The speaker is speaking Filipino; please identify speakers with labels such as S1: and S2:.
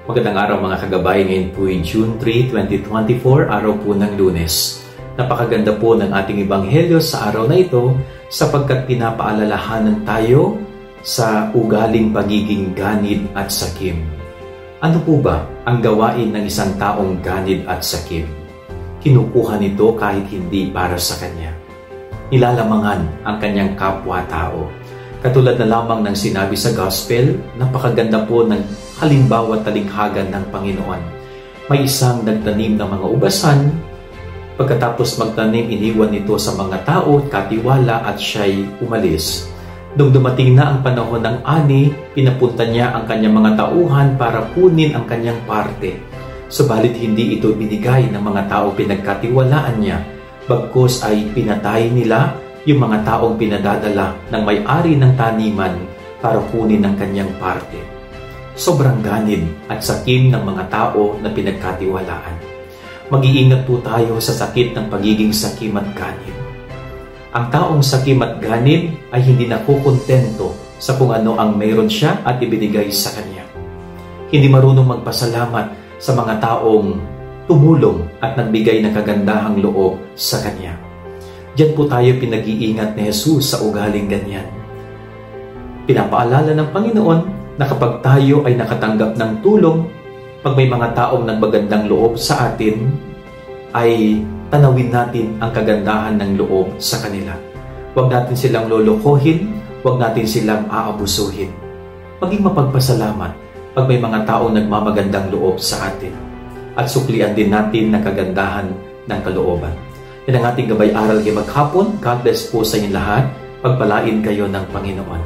S1: Magandang araw mga kagabay, ngayon po ay June 3, 2024, araw po ng Lunes. Napakaganda po ng ating ebanghelyo sa araw na ito sapagkat pinapaalalahanan tayo sa ugaling pagiging ganid at sakim. Ano po ba ang gawain ng isang taong ganid at sakim? Kinukuha nito kahit hindi para sa kanya. Nilalamangan ang kanyang kapwa-tao. Katulad na lamang ng sinabi sa Gospel, napakaganda po ng halimbawa at talinghagan ng Panginoon. May isang nagtanim ng mga ubasan, pagkatapos magtanim, iniwan nito sa mga tao, katiwala at siya'y umalis. Nung dumating na ang panahon ng ani, pinapunta niya ang kanyang mga tauhan para kunin ang kanyang parte. Subalit hindi ito binigay ng mga tao pinagkatiwalaan niya, bagkus ay pinatay nila yung mga taong pinadadala ng may-ari ng taniman para kunin ang kanyang parte. Sobrang ganid at sakim ng mga tao na pinagkatiwalaan. Mag-iingat po tayo sa sakit ng pagiging sakim at ganid. Ang taong sakim at ganid ay hindi nakukontento sa kung ano ang mayroon siya at ibinigay sa kanya. Hindi marunong magpasalamat sa mga taong tumulong at nagbigay ng kagandahang loob sa kanya. Diyan po tayo pinag-iingat ni Jesus sa ugaling ganyan. Pinapaalala ng Panginoon na kapag tayo ay nakatanggap ng tulong, pag may mga taong nagbagandang loob sa atin, ay tanawin natin ang kagandahan ng loob sa kanila. Huwag natin silang lolokohin, huwag natin silang aabusuhin. Maging mapagpasalamat pag may mga taong nagmamagandang loob sa atin. At suklian din natin ng kagandahan ng kalooban. Yan ang ating gabay aral kay maghapon. God bless po sa inyong lahat. Pagpalain kayo ng Panginoon.